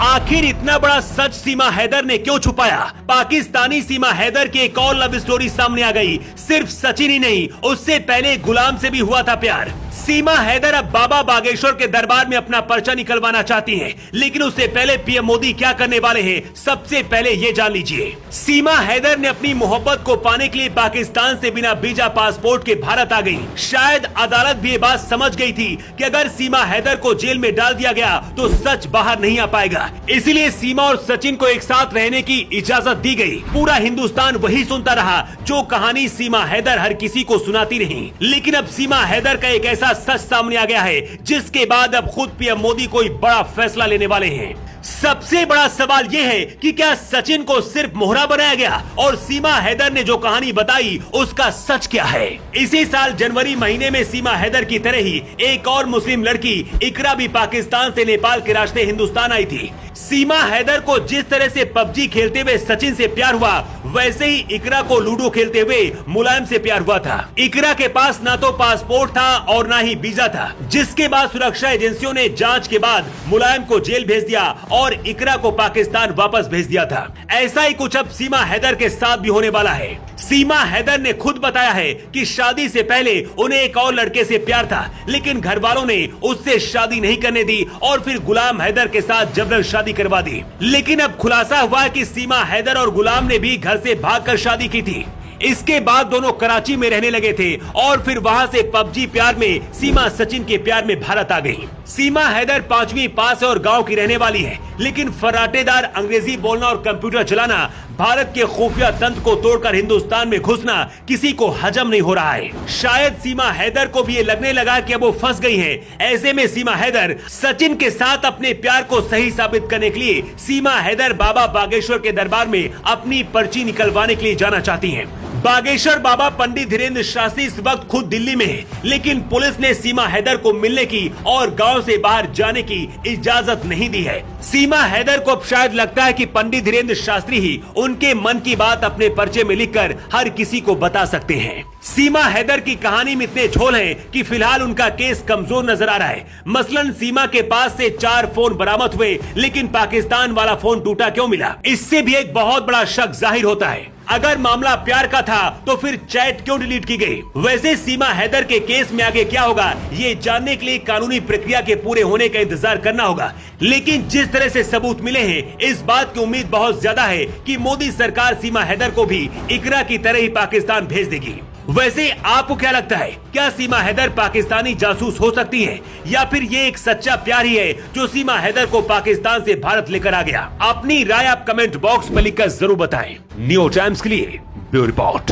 आखिर इतना बड़ा सच सीमा हैदर ने क्यों छुपाया? पाकिस्तानी सीमा हैदर की एक और लव स्टोरी सामने आ गई। सिर्फ सचिन ही नहीं, उससे पहले गुलाम से भी हुआ था प्यार। सीमा हैदर अब बाबा बागेश्वर के दरबार में अपना पर्चा निकलवाना चाहती हैं, लेकिन उससे पहले पीएम मोदी क्या करने वाले हैं, सबसे पहले ये जान लीजिए। सीमा हैदर ने अपनी मोहब्बत को पाने के लिए पाकिस्तान से बिना वीजा पासपोर्ट के भारत आ गई। शायद अदालत भी ये बात समझ गई थी कि अगर सीमा हैदर को जेल में डाल दिया गया तो सच बाहर नहीं आ पाएगा, इसीलिए सीमा और सचिन को एक साथ रहने की इजाजत दी गई। पूरा हिंदुस्तान वही सुनता रहा जो कहानी सीमा हैदर हर किसी को सुनाती रही। लेकिन अब सीमा हैदर का एक ऐसा सच सामने आ गया है जिसके बाद अब खुद पीएम मोदी कोई बड़ा फैसला लेने वाले हैं। सबसे बड़ा सवाल यह है कि क्या सचिन को सिर्फ मोहरा बनाया गया और सीमा हैदर ने जो कहानी बताई उसका सच क्या है? इसी साल जनवरी महीने में सीमा हैदर की तरह ही एक और मुस्लिम लड़की इकरा भी पाकिस्तान से नेपाल के रास्ते हिंदुस्तान आई थी। सीमा हैदर को जिस तरह से पबजी खेलते हुए सचिन से प्यार हुआ, वैसे ही इकरा को लूडो खेलते हुए मुलायम से प्यार हुआ था। इकरा के पास ना तो पासपोर्ट था और ना ही वीजा था, जिसके बाद सुरक्षा एजेंसियों ने जांच के बाद मुलायम को जेल भेज दिया और इकरा को पाकिस्तान वापस भेज दिया था। ऐसा ही कुछ अब सीमा हैदर के साथ भी होने वाला है। सीमा हैदर ने खुद बताया है कि शादी से पहले उन्हें एक और लड़के से प्यार था, लेकिन घर वालों ने उससे शादी नहीं करने दी और फिर गुलाम हैदर के साथ जबरन शादी करवा दी। लेकिन अब खुलासा हुआ कि सीमा हैदर और गुलाम ने भी घर से भागकर शादी की थी। इसके बाद दोनों कराची में रहने लगे थे और फिर वहां से पबजी प्यार में सीमा सचिन के प्यार में भारत आ गई। सीमा हैदर 5वीं पास है और गांव की रहने वाली है, लेकिन फर्राटेदार अंग्रेजी बोलना और कंप्यूटर चलाना, भारत के खुफिया तंत्र को तोड़कर हिंदुस्तान में घुसना किसी को हजम नहीं हो रहा है। शायद सीमा हैदर को भी ये लगने लगा कि अब वो फंस गई है। ऐसे में सीमा हैदर सचिन के साथ अपने प्यार को सही साबित करने के लिए सीमा हैदर बाबा बागेश्वर के दरबार में अपनी पर्ची निकलवाने के लिए जाना चाहती है। बागेश्वर बाबा पंडित धीरेन्द्र शास्त्री इस वक्त खुद दिल्ली में है, लेकिन पुलिस ने सीमा हैदर को मिलने की और गांव से बाहर जाने की इजाजत नहीं दी है। सीमा हैदर को अब शायद लगता है कि पंडित धीरेन्द्र शास्त्री ही उनके मन की बात अपने पर्चे में लिखकर हर किसी को बता सकते हैं। सीमा हैदर की कहानी में इतने झोल हैं कि फिलहाल उनका केस कमजोर नजर आ रहा है। मसलन सीमा के पास से 4 फोन बरामद हुए, लेकिन पाकिस्तान वाला फोन टूटा क्यों मिला? इससे भी एक बहुत बड़ा शक जाहिर होता है। अगर मामला प्यार का था तो फिर चैट क्यों डिलीट की गई? वैसे सीमा हैदर के केस में आगे क्या होगा, ये जानने के लिए कानूनी प्रक्रिया के पूरे होने का इंतजार करना होगा। लेकिन जिस तरह से सबूत मिले हैं, इस बात की उम्मीद बहुत ज्यादा है कि मोदी सरकार सीमा हैदर को भी इकरा की तरह ही पाकिस्तान भेज देगी। वैसे आपको क्या लगता है, क्या सीमा हैदर पाकिस्तानी जासूस हो सकती है या फिर ये एक सच्चा प्यार ही है जो सीमा हैदर को पाकिस्तान से भारत लेकर आ गया? अपनी राय आप कमेंट बॉक्स में लिखकर जरूर बताएं। न्यू टाइम्स के लिए ब्यूरो रिपोर्ट।